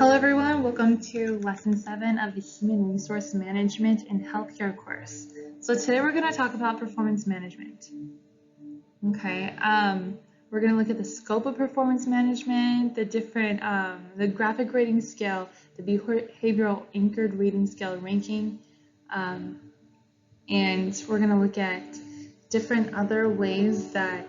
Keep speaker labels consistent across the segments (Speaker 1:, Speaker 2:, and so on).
Speaker 1: Hello everyone, welcome to lesson 7 of the Human Resource Management in Healthcare course. So today we're going to talk about performance management. Okay, we're going to look at the scope of performance management, the different, the graphic rating scale, the behavioral anchored rating scale ranking, and we're going to look at different other ways that.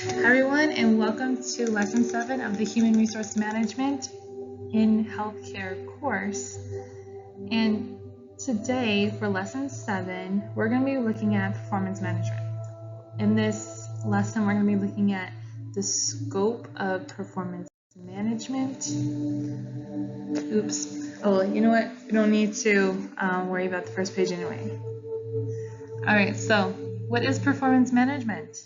Speaker 1: Hi everyone, and welcome to lesson 7 of the Human Resource Management in Healthcare course. And today for lesson 7, we're going to be looking at performance management. In this lesson, we're going to be looking at the scope of performance management. Oops. Oh, you know what? We don't need to worry about the first page anyway. All right, so what is performance management?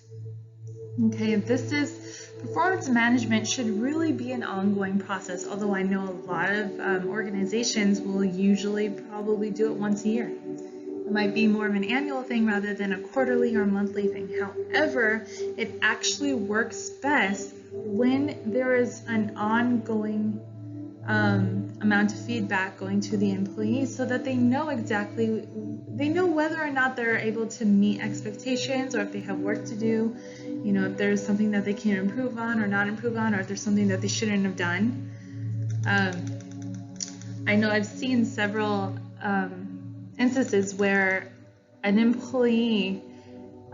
Speaker 1: Okay, performance management should really be an ongoing process, although I know a lot of organizations will usually probably do it once a year. It might be more of an annual thing rather than a quarterly or monthly thing. However, it actually works best when there is an ongoing amount of feedback going to the employees so that they know whether or not they're able to meet expectations, or if they have work to do, if there's something that they can improve on or not improve on, or if there's something that they shouldn't have done. I know I've seen several instances where an employee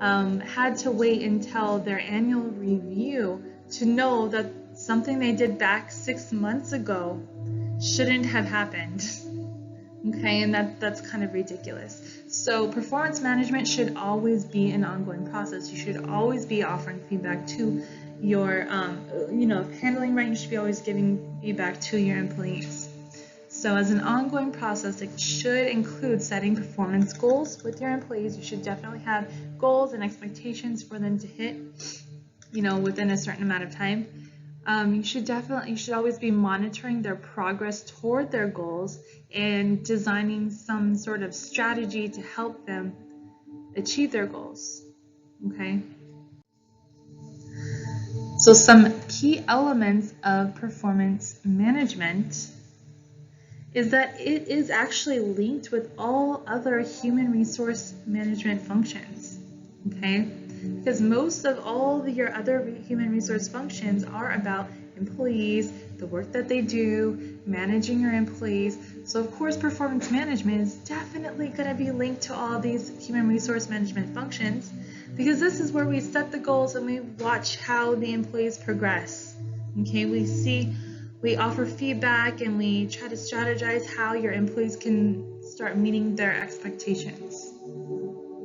Speaker 1: had to wait until their annual review to know that something they did back 6 months ago shouldn't have happened. Okay, and that's kind of ridiculous. So performance management should always be an ongoing process. You should always be offering feedback to your, handling right, you should be always giving feedback to your employees. So as an ongoing process, it should include setting performance goals with your employees. You should definitely have goals and expectations for them to hit, within a certain amount of time. You should always be monitoring their progress toward their goals and designing some sort of strategy to help them achieve their goals. Okay. So some key elements of performance management is that it is actually linked with all other human resource management functions. Okay. Because most of all your other human resource functions are about employees, the work that they do, managing your employees. So of course, performance management is definitely going to be linked to all these human resource management functions, because this is where we set the goals and we watch how the employees progress. Okay, we offer feedback and we try to strategize how your employees can start meeting their expectations.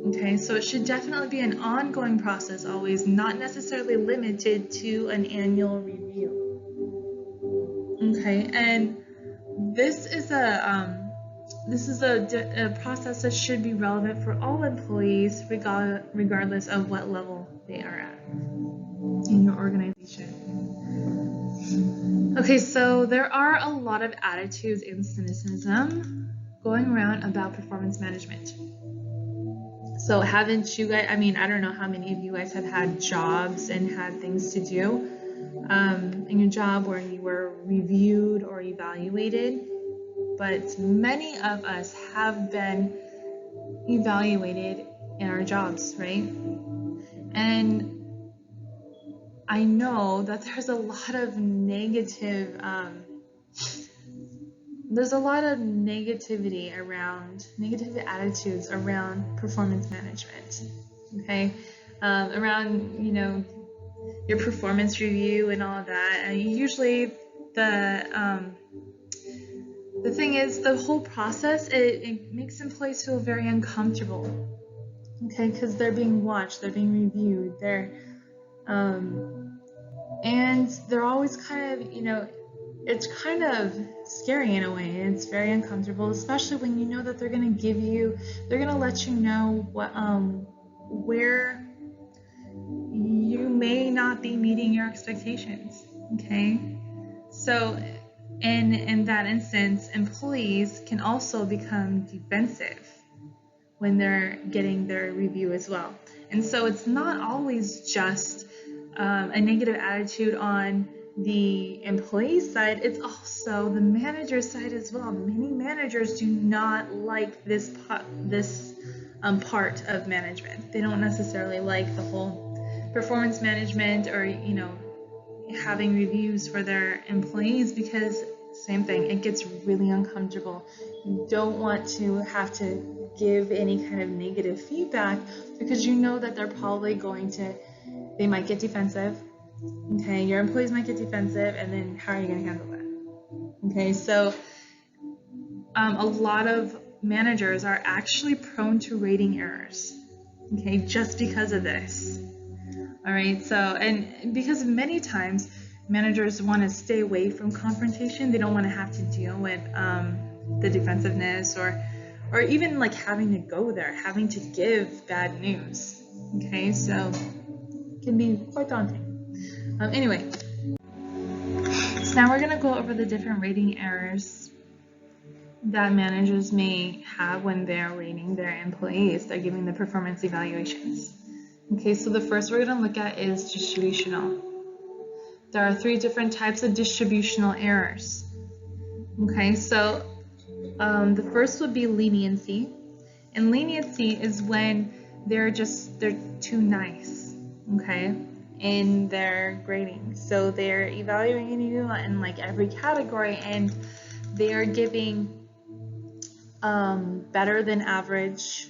Speaker 1: Okay, so it should definitely be an ongoing process, always, not necessarily limited to an annual review. Okay, and this is a process that should be relevant for all employees, regardless of what level they are at in your organization. Okay, so there are a lot of attitudes and cynicism going around about performance management. So haven't you guys, I don't know how many of you guys have had jobs and had things to do in your job where you were reviewed or evaluated, but many of us have been evaluated in our jobs, right? And I know that there's a lot of negative negative attitudes around performance management, okay? Around, your performance review and all of that. And usually the thing is, the whole process, it makes employees feel very uncomfortable, okay? Because they're being watched, they're being reviewed, and they're always kind of, it's kind of scary in a way. It's very uncomfortable, especially when you know that they're going to let you know what, where you may not be meeting your expectations. Okay. So in that instance, employees can also become defensive when they're getting their review as well. And so it's not always just a negative attitude on the employee side, it's also the manager side as well. Many managers do not like this part of management. They don't necessarily like the whole performance management or, having reviews for their employees, because same thing, it gets really uncomfortable. You don't want to have to give any kind of negative feedback, because you know that they're probably they might get defensive. Okay, your employees might get defensive, and then how are you going to handle that? Okay, so a lot of managers are actually prone to rating errors, okay, just because of this. All right, so, and because many times managers want to stay away from confrontation. They don't want to have to deal with the defensiveness or even like having to go there, having to give bad news. Okay, so it can be quite daunting. Anyway, so now we're going to go over the different rating errors that managers may have when they're rating their employees. They're giving the performance evaluations. Okay, so the first we're going to look at is distributional. There are 3 different types of distributional errors. Okay, so the first would be leniency. And leniency is when they're too nice, okay, in their grading. So they're evaluating you in like every category, and they are giving better than average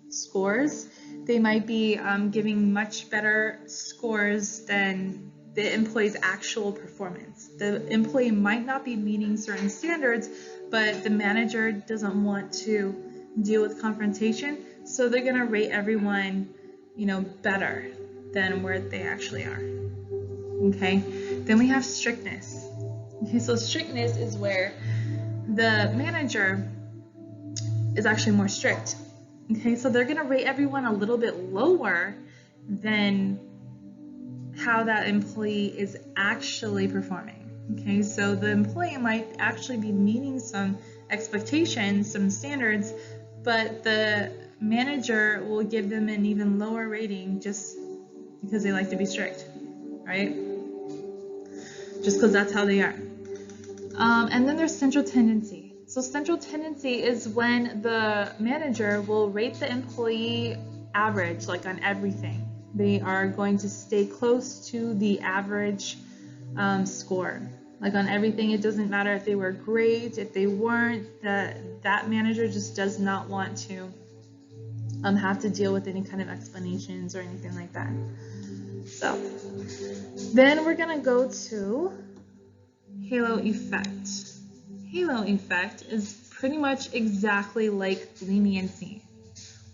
Speaker 1: scores. They might be giving much better scores than the employee's actual performance. The employee might not be meeting certain standards, but the manager doesn't want to deal with confrontation, so they're going to rate everyone, better than where they actually are. Okay, then we have strictness. Okay, so strictness is where the manager is actually more strict. Okay, so they're going to rate everyone a little bit lower than how that employee is actually performing. Okay, so the employee might actually be meeting some expectations, some standards, but the manager will give them an even lower rating just because they like to be strict, right? Just because that's how they are. And then there's central tendency. So central tendency is when the manager will rate the employee average, like on everything. They are going to stay close to the average score. Like on everything, it doesn't matter if they were great, if they weren't, that manager just does not want to have to deal with any kind of explanations or anything like that. So then we're going to go to halo effect. Halo effect is pretty much exactly like leniency.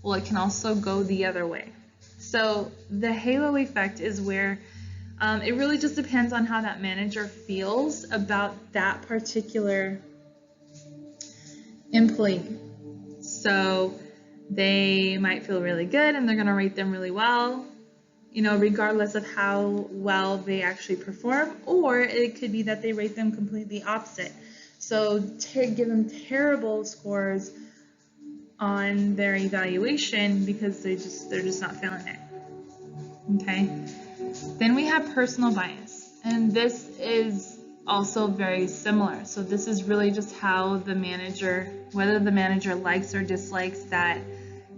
Speaker 1: Well, it can also go the other way. So the halo effect is where it really just depends on how that manager feels about that particular employee. So they might feel really good and they're going to rate them really well, regardless of how well they actually perform, or it could be that they rate them completely opposite. So give them terrible scores on their evaluation because they're just not feeling it. Okay. Then we have personal bias, and this is also very similar. So this is really just how the manager, whether the manager likes or dislikes that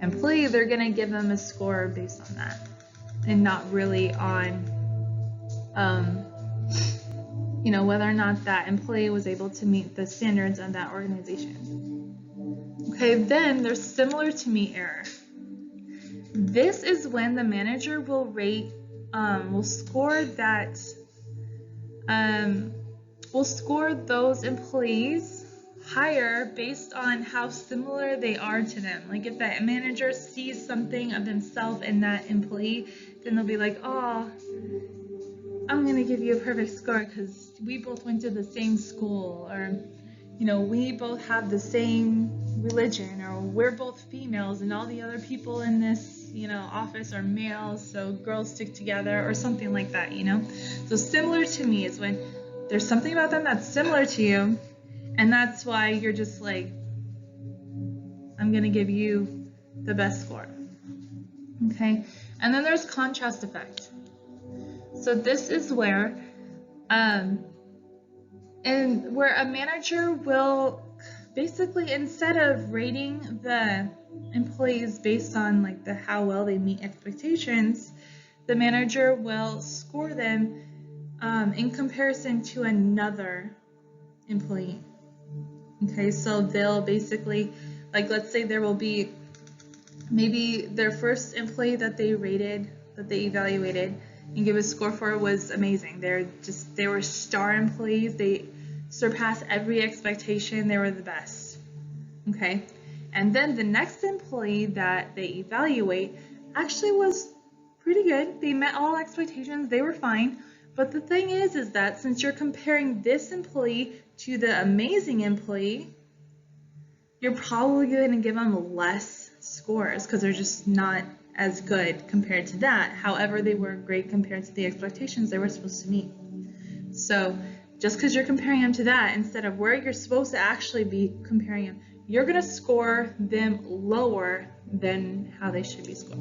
Speaker 1: employee, they're going to give them a score based on that, and not really on whether or not that employee was able to meet the standards of that organization. Okay, then there's similar to me error. This is when the manager will score those employees higher based on how similar they are to them. Like if that manager sees something of themselves in that employee, then they'll be like, oh, I'm going to give you a perfect score because we both went to the same school, or, we both have the same religion, or we're both females and all the other people in this, office are males, so girls stick together, or something like that, So similar to me is when there's something about them that's similar to you, and that's why you're just like, I'm going to give you the best score. Okay, and then there's contrast effect. So this is where And where a manager will basically, instead of rating the employees based on like how well they meet expectations, the manager will score them in comparison to another employee. Okay, so they'll basically, like, let's say there will be maybe their first employee that they rated, that they evaluated and give a score for was amazing. They were star employees. They surpassed every expectation. They were the best. Okay, and then the next employee that they evaluate actually was pretty good. They met all expectations. They were fine. But the thing is that since you're comparing this employee to the amazing employee, you're probably going to give them less scores because they're just not as good compared to that. However, they were great compared to the expectations they were supposed to meet. So just because you're comparing them to that instead of where you're supposed to actually be comparing them, you're going to score them lower than how they should be scored.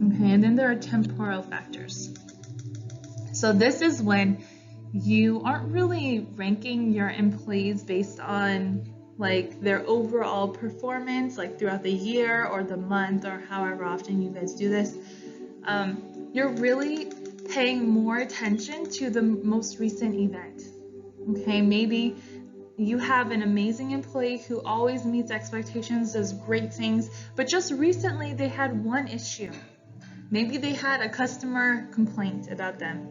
Speaker 1: Okay, and then there are temporal factors. So this is when you aren't really ranking your employees based on like their overall performance, like throughout the year or the month or however often you guys do this. You're really paying more attention to the most recent event. Okay, maybe you have an amazing employee who always meets expectations, does great things, but just recently they had one issue. Maybe they had a customer complaint about them,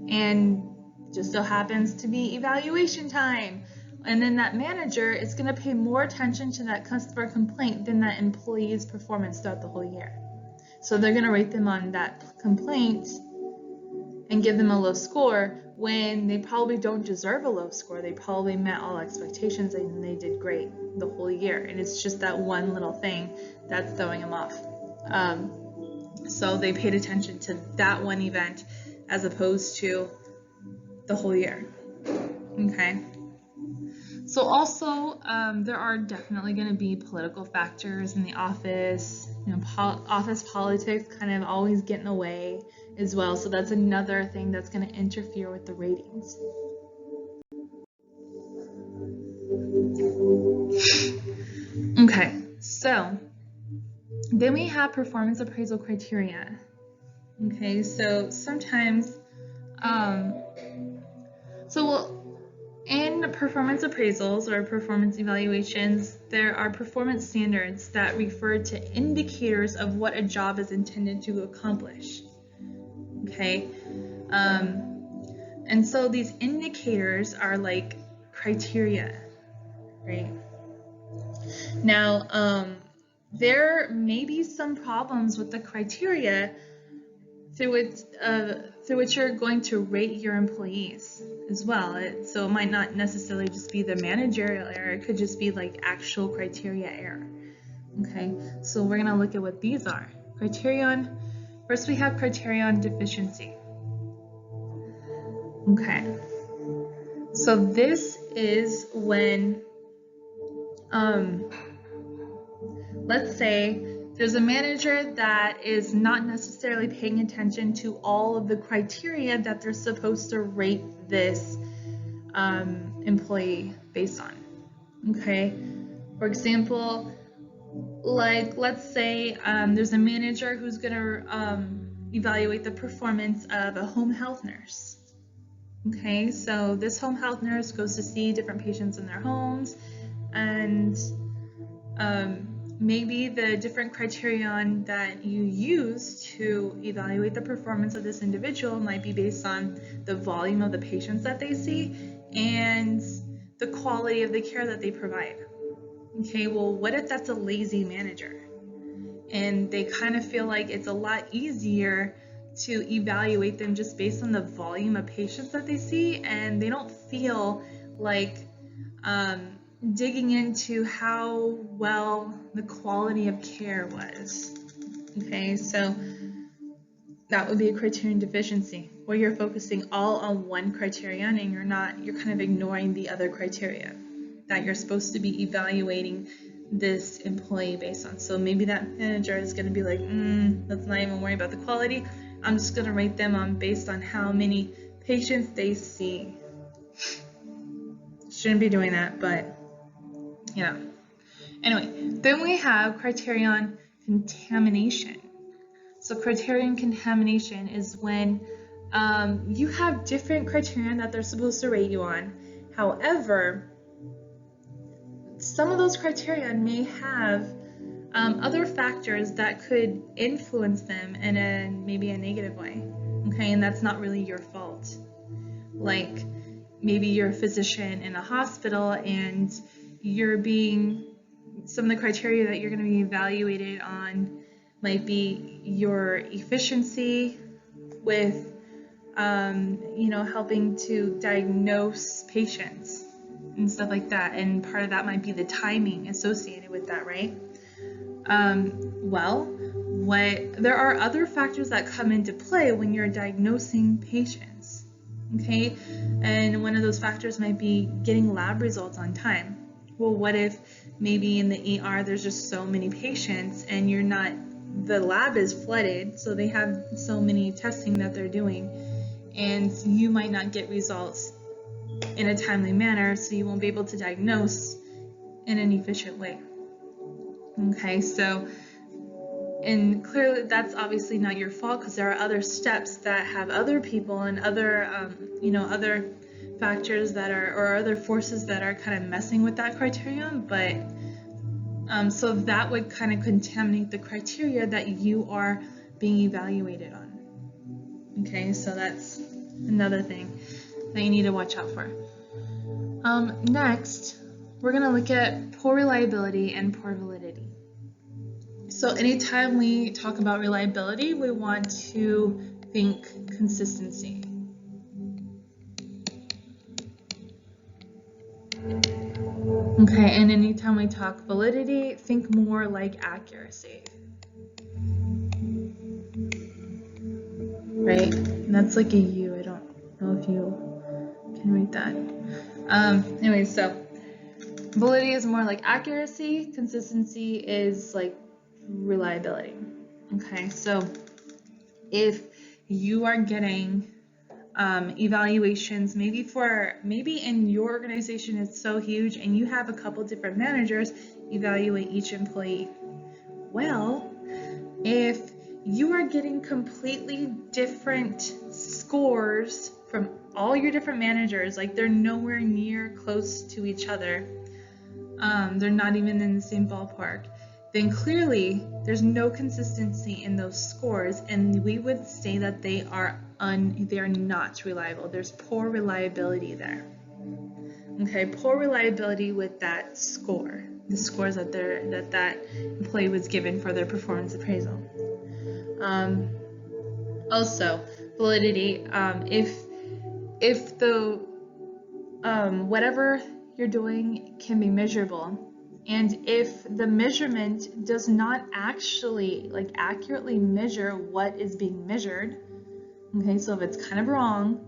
Speaker 1: and just so happens to be evaluation time. And then that manager is going to pay more attention to that customer complaint than that employee's performance throughout the whole year. So they're going to rate them on that complaint and give them a low score when they probably don't deserve a low score. They probably met all expectations and they did great the whole year. And it's just that one little thing that's throwing them off. So they paid attention to that one event as opposed to the whole year. Okay. So also, there are definitely going to be political factors in the office. You know, office politics kind of always get in the way as well. So that's another thing that's going to interfere with the ratings. Okay, so then we have performance appraisal criteria. Okay, so sometimes, in performance appraisals or performance evaluations, there are performance standards that refer to indicators of what a job is intended to accomplish. Okay, and so these indicators are like criteria, right? Now, there may be some problems with the criteria through which you're going to rate your employees as well. So it might not necessarily just be the managerial error, it could just be like actual criteria error. Okay, so we're gonna look at what these are. Criterion, first we have criterion deficiency. Okay, so this is when, let's say there's a manager that is not necessarily paying attention to all of the criteria that they're supposed to rate this employee based on. Okay, for example, like let's say there's a manager who's going to evaluate the performance of a home health nurse. Okay, so this home health nurse goes to see different patients in their homes, and maybe the different criterion that you use to evaluate the performance of this individual might be based on the volume of the patients that they see and the quality of the care that they provide. Okay, well, what if that's a lazy manager and they kind of feel like it's a lot easier to evaluate them just based on the volume of patients that they see, and they don't feel like digging into how well the quality of care was. Okay, so that would be a criterion deficiency, where you're focusing all on one criterion and you're kind of ignoring the other criteria that you're supposed to be evaluating this employee based on. So maybe that manager is going to be like, let's not even worry about the quality. I'm just going to rate them based on how many patients they see. Shouldn't be doing that, but yeah. Anyway, then we have criterion contamination. So criterion contamination is when you have different criterion that they're supposed to rate you on. However, some of those criteria may have other factors that could influence them in maybe a negative way, okay, and that's not really your fault. Like maybe you're a physician in a hospital and some of the criteria that you're going to be evaluated on might be your efficiency with helping to diagnose patients and stuff like that, and part of that might be the timing associated with that, right? There are other factors that come into play when you're diagnosing patients, okay? And one of those factors might be getting lab results on time. Well, what if maybe in the ER there's just so many patients and the lab is flooded, so they have so many testing that they're doing, and you might not get results in a timely manner, so you won't be able to diagnose in an efficient way. Okay, so, and clearly that's obviously not your fault, because there are other steps that have other people and other, other factors or other forces that are kind of messing with that criterion, but so that would kind of contaminate the criteria that you are being evaluated on. Okay, so that's another thing that you need to watch out for. Next, we're going to look at poor reliability and poor validity. So anytime we talk about reliability, we want to think consistency. Okay, and anytime we talk validity, think more like accuracy. Right? And that's like a U. I don't know if you can read that. Anyway, so validity is more like accuracy. Consistency is like reliability. Okay, so if you are getting evaluations, maybe in your organization it's so huge and you have a couple different managers evaluate each employee. Well, if you are getting completely different scores from all your different managers, like they're nowhere near close to each other, they're not even in the same ballpark, then clearly there's no consistency in those scores, and we would say that they are not reliable. There's poor reliability there. Okay, poor reliability with that score, the scores that employee was given for their performance appraisal. Also, validity. If the whatever you're doing can be measurable, and if the measurement does not actually accurately measure what is being measured, okay, so if it's kind of wrong,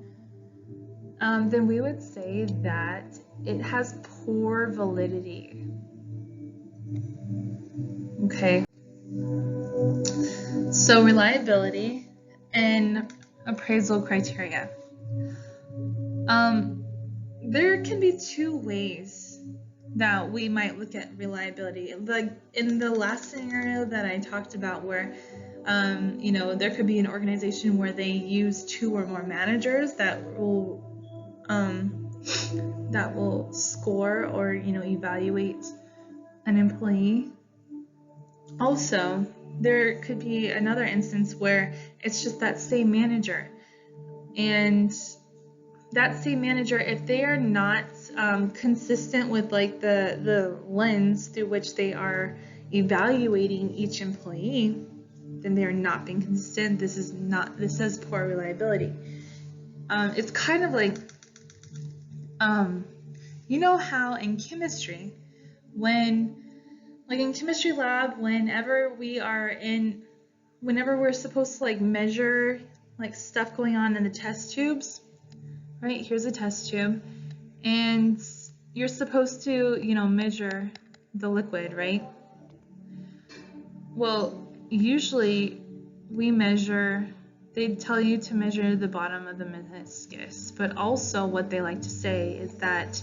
Speaker 1: then we would say that it has poor validity. Okay, so reliability and appraisal criteria. There can be two ways that we might look at reliability. Like in the last scenario that I talked about, where there could be an organization where they use 2 or more managers that will score or evaluate an employee. Also, there could be another instance where it's just that same manager, and that same manager, if they are not consistent with the lens through which they are evaluating each employee, then they are not being consistent. This says poor reliability. It's kind of like, how in chemistry, in chemistry lab, whenever we're supposed to measure stuff going on in the test tubes, right? Here's a test tube, and you're supposed to, measure the liquid, right? Well, usually we measure they tell you to measure the bottom of the meniscus, but also what they like to say is that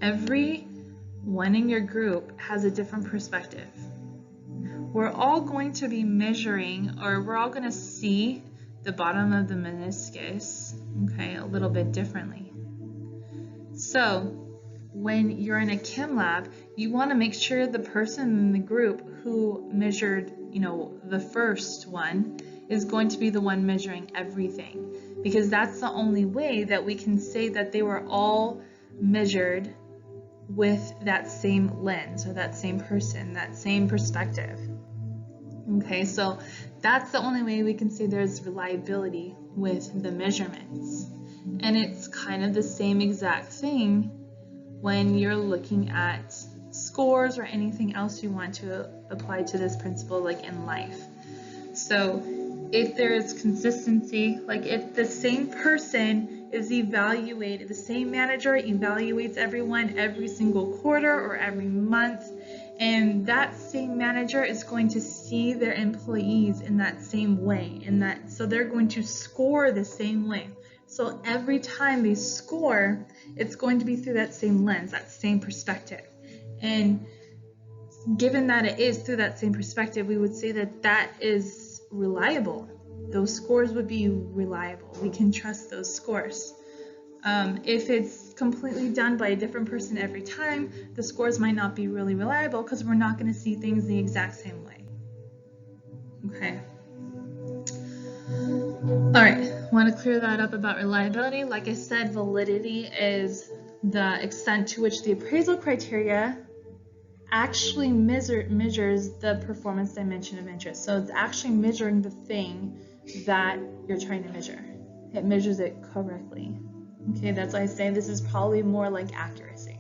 Speaker 1: everyone in your group has a different perspective. We're all going to be measuring, or we're all going to see the bottom of the meniscus, okay, a little bit differently. So when you're in a chem lab, you want to make sure the person in the group who measured, the first one is going to be the one measuring everything, because that's the only way that we can say that they were all measured with that same lens, or that same person, that same perspective. Okay, so that's the only way we can say there's reliability with the measurements. And it's kind of the same exact thing when you're looking at scores or anything else you want to apply to this principle, like in life. So if there is consistency, like if the same person is evaluated, the same manager evaluates everyone every single quarter or every month, and that same manager is going to see their employees in that same way, so they're going to score the same way. So every time they score, it's going to be through that same lens, that same perspective. And given that it is through that same perspective, we would say that that is reliable. Those scores would be reliable. We can trust those scores. If it's completely done by a different person every time, the scores might not be really reliable because we're not going to see things the exact same way. Okay. All right, want to clear that up about reliability. Like I said, validity is the extent to which the appraisal criteria actually measures the performance dimension of interest. So it's actually measuring the thing that you're trying to measure. It measures it correctly. Okay, that's why I say this is probably more like accuracy.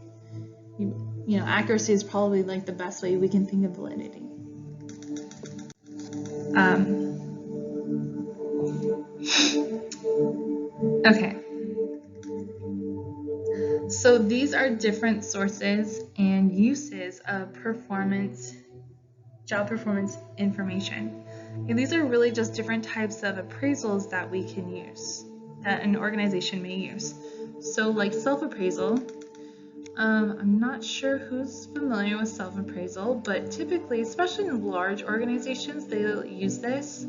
Speaker 1: Accuracy is probably like the best way we can think of validity. Okay. So these are different sources and uses of job performance information. And these are really just different types of appraisals that we can use, that an organization may use. So like self-appraisal, I'm not sure who's familiar with self-appraisal, but typically, especially in large organizations, they'll use this.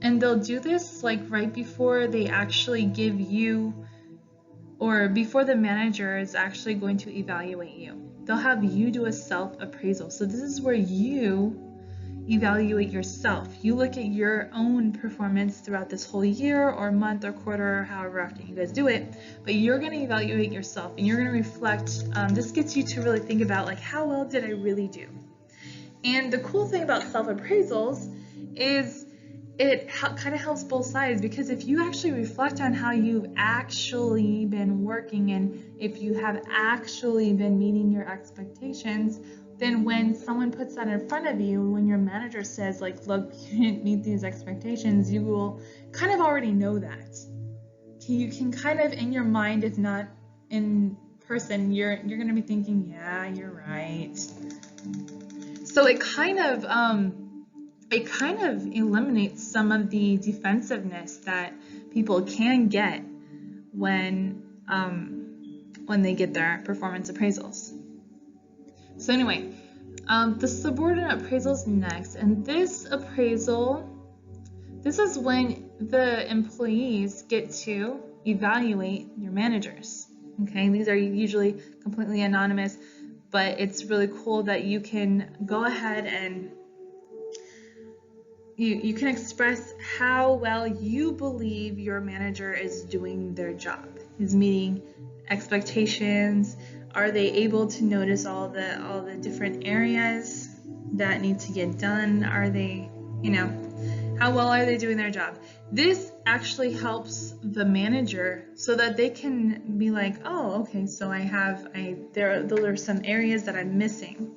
Speaker 1: And they'll do this like right before they actually give you, or before the manager is actually going to evaluate you. They'll have you do a self-appraisal. So this is where you evaluate yourself. You look at your own performance throughout this whole year or month or quarter or however often you guys do it, but you're going to evaluate yourself and you're going to reflect. This gets you to really think about like, how well did I really do? And the cool thing about self-appraisals is it kind of helps both sides, because if you actually reflect on how you've actually been working and if you have actually been meeting your expectations, then when someone puts that in front of you, when your manager says like, look, you didn't meet these expectations, you will kind of already know that. Okay, you can kind of in your mind, if not in person, you're going to be thinking, yeah, you're right. So it kind of eliminates some of the defensiveness that people can get when they get their performance appraisals. So anyway, the subordinate appraisal is next, and this appraisal, this is when the employees get to evaluate your managers. Okay, these are usually completely anonymous, but it's really cool that you can go ahead and you can express how well you believe your manager is doing their job, is meeting expectations. Are they able to notice all the different areas that need to get done? Are they, how well are they doing their job? This actually helps the manager so that they can be like, oh, okay, so there are some areas that I'm missing.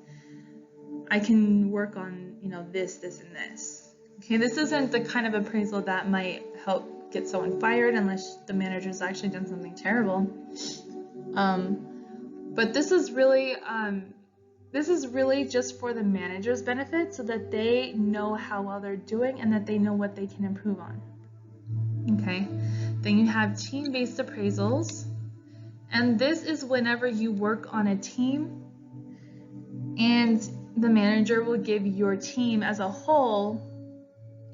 Speaker 1: I can work on, this, and this. Okay, this isn't the kind of appraisal that might help get someone fired unless the manager's actually done something terrible. But this is really this is really just for the manager's benefit so that they know how well they're doing and that they know what they can improve on. Okay, then you have team-based appraisals, and this is whenever you work on a team and the manager will give your team as a whole,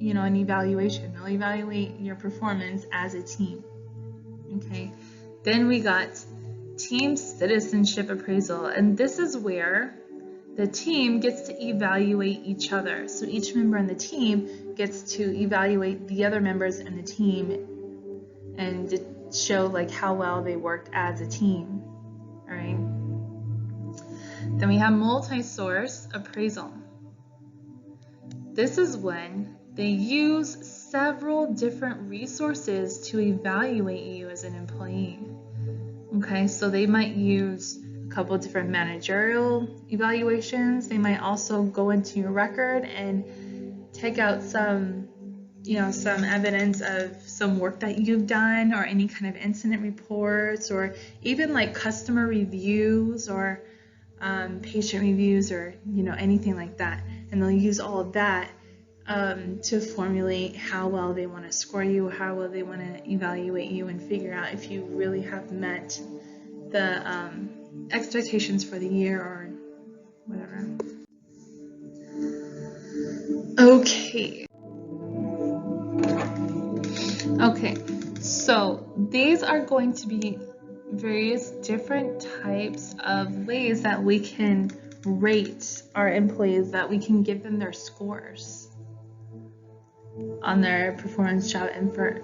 Speaker 1: an evaluation. They'll evaluate your performance as a team. Okay, then we got team citizenship appraisal, and this is where the team gets to evaluate each other. So each member on the team gets to evaluate the other members in the team and to show like how well they worked as a team. All right. Then we have multi-source appraisal. This is when they use several different resources to evaluate you as an employee. Okay, so they might use a couple different managerial evaluations. They might also go into your record and take out some evidence of some work that you've done, or any kind of incident reports, or even like customer reviews or patient reviews, or anything like that. And they'll use all of that to formulate how well they want to score you, how well they want to evaluate you, and figure out if you really have met the expectations for the year or whatever. Okay, so these are going to be various different types of ways that we can rate our employees, that we can give them their scores on their performance job and for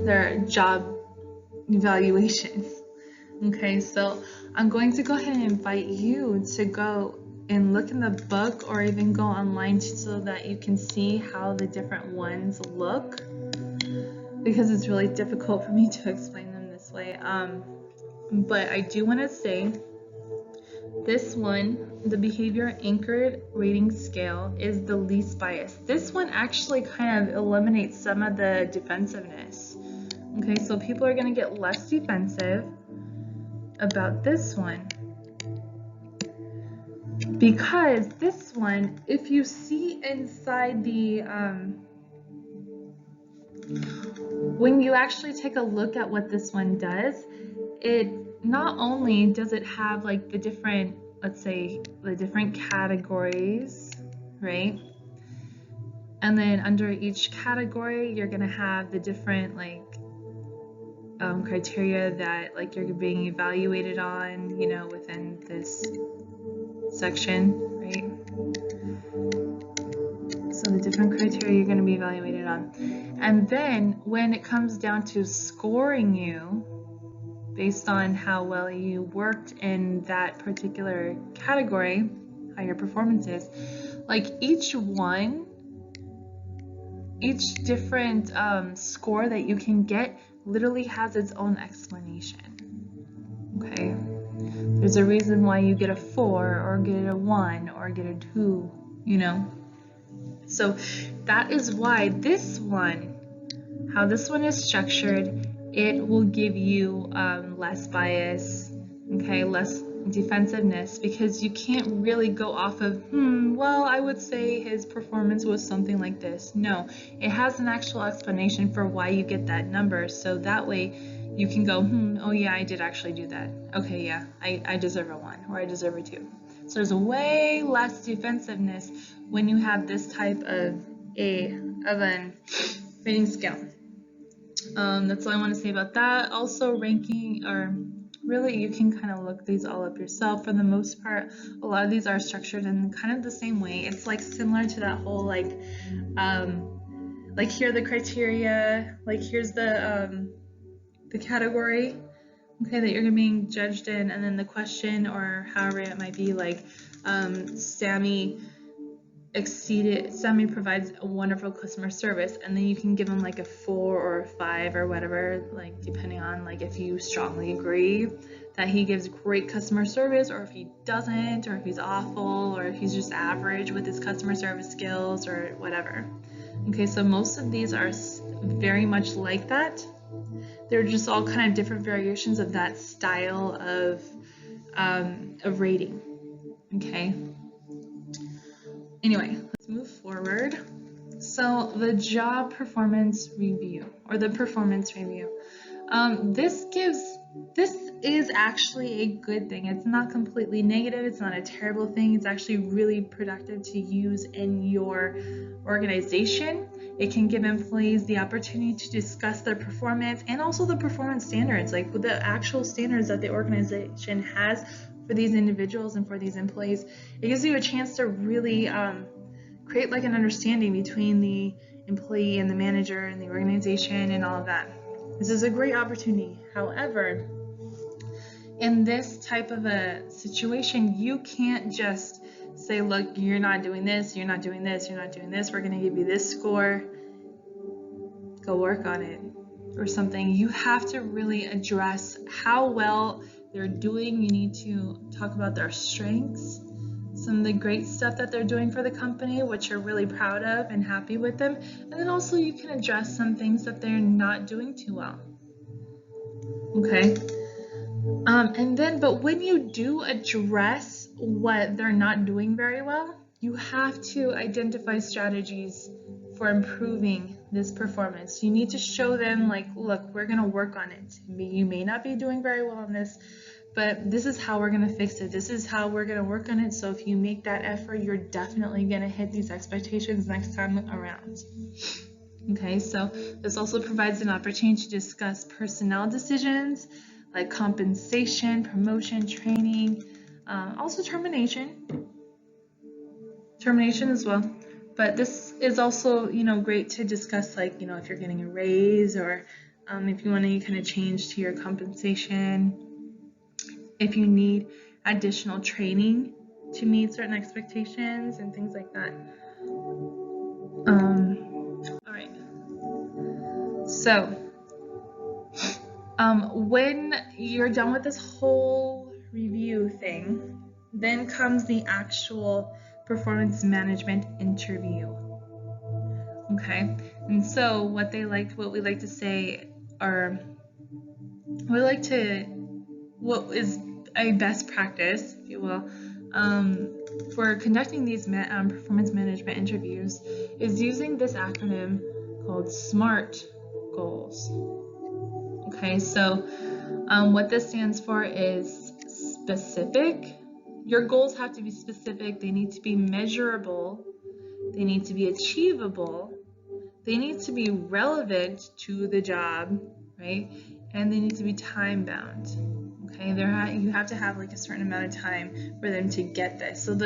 Speaker 1: their job evaluations. Okay, so I'm going to go ahead and invite you to go and look in the book, or even go online so that you can see how the different ones look, because it's really difficult for me to explain them this way. But I do want to say this one, the behavior anchored rating scale, is the least biased. This one actually kind of eliminates some of the defensiveness. Okay, so people are going to get less defensive about this one, because this one, if you see inside the when you actually take a look at what this one does, it not only does it have like the different, let's say the different categories, right? And then under each category, you're gonna have the different like criteria that like you're being evaluated on, within this section, right? So the different criteria you're going to be evaluated on. And then when it comes down to scoring you based on how well you worked in that particular category, how your performance is, like each different score that you can get literally has its own explanation. Okay, there's a reason why you get a 4 or get a 1 or get a 2, So that is why this one, how this one is structured, it will give you less bias, okay, less defensiveness, because you can't really go off of, well, I would say his performance was something like this. No, it has an actual explanation for why you get that number, so that way you can go, oh yeah, I did actually do that. Okay, yeah, I deserve a 1 or I deserve a 2. So there's way less defensiveness when you have this type of an rating scale. That's all I want to say about that. Also, ranking, or really you can kind of look these all up yourself. For the most part, a lot of these are structured in kind of the same way. It's like similar to that whole like here are the criteria, like here's the category, okay, that you're being judged in, and then the question, or however it might be, like Sammy provides a wonderful customer service, and then you can give them like a 4 or a 5 or whatever, like depending on like if you strongly agree that he gives great customer service, or if he doesn't, or if he's awful, or if he's just average with his customer service skills or whatever. Okay, so most of these are very much like that. They're just all kind of different variations of that style of rating. Okay. Anyway, let's move forward. So the job performance review, or the performance review. This is actually a good thing. It's not completely negative. It's not a terrible thing. It's actually really productive to use in your organization. It can give employees the opportunity to discuss their performance and also the performance standards, like the actual standards that the organization has for these individuals and for these employees. It gives you a chance to really create like an understanding between the employee and the manager and the organization and all of that. This is a great opportunity. However, in this type of a situation, you can't just say, look, you're not doing this, you're not doing this, you're not doing this, we're going to give you this score, go work on it, or something. You have to really address how well they're doing. You need to talk about their strengths, some of the great stuff that they're doing for the company, which you're really proud of and happy with them. And then also you can address some things that they're not doing too well. Okay. But when you do address what they're not doing very well, you have to identify strategies for improving this performance. You need to show them, like, look, we're going to work on it. You may not be doing very well on this, but this is how we're going to fix it. This is how we're going to work on it. So if you make that effort, you're definitely going to hit these expectations next time around. Okay, so this also provides an opportunity to discuss personnel decisions like compensation, promotion, training, also termination as well. But this is also, great to discuss, like, if you're getting a raise, or if you want to kind of change to your compensation, if you need additional training to meet certain expectations and things like that. All right. So, when you're done with this whole review thing, then comes the actual performance management interview. Okay, and so what we like to say, or what is a best practice, if you will, for conducting these performance management interviews is using this acronym called SMART goals. Okay, so what this stands for is specific. Your goals have to be specific. They need to be measurable. They need to be achievable. They need to be relevant to the job, right? And they need to be time bound. Okay, you have to have like a certain amount of time for them to get this. So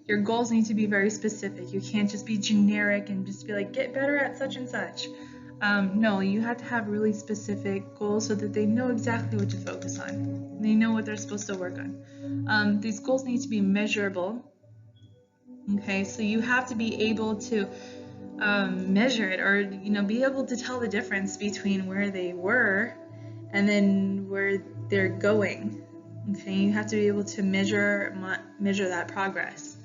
Speaker 1: your goals need to be very specific. You can't just be generic and just be like, get better at such and such. No, you have to have really specific goals so that they know exactly what to focus on. They know what they're supposed to work on. These goals need to be measurable. Okay, so you have to be able to measure it, or be able to tell the difference between where they were and then where they're going. Okay, you have to be able to measure that progress.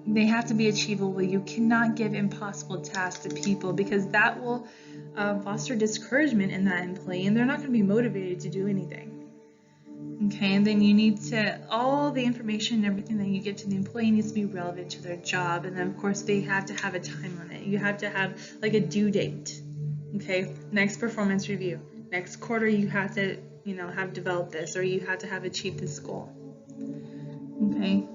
Speaker 1: They have to be achievable. You cannot give impossible tasks to people, because that will foster discouragement in that employee, and they're not going to be motivated to do anything. Okay, and then you need to, all the information and everything that you give to the employee needs to be relevant to their job. And then of course they have to have a time limit. You have to have like a due date. Okay, next performance review. Next quarter you have to, have developed this, or you have to have achieved this goal. Okay,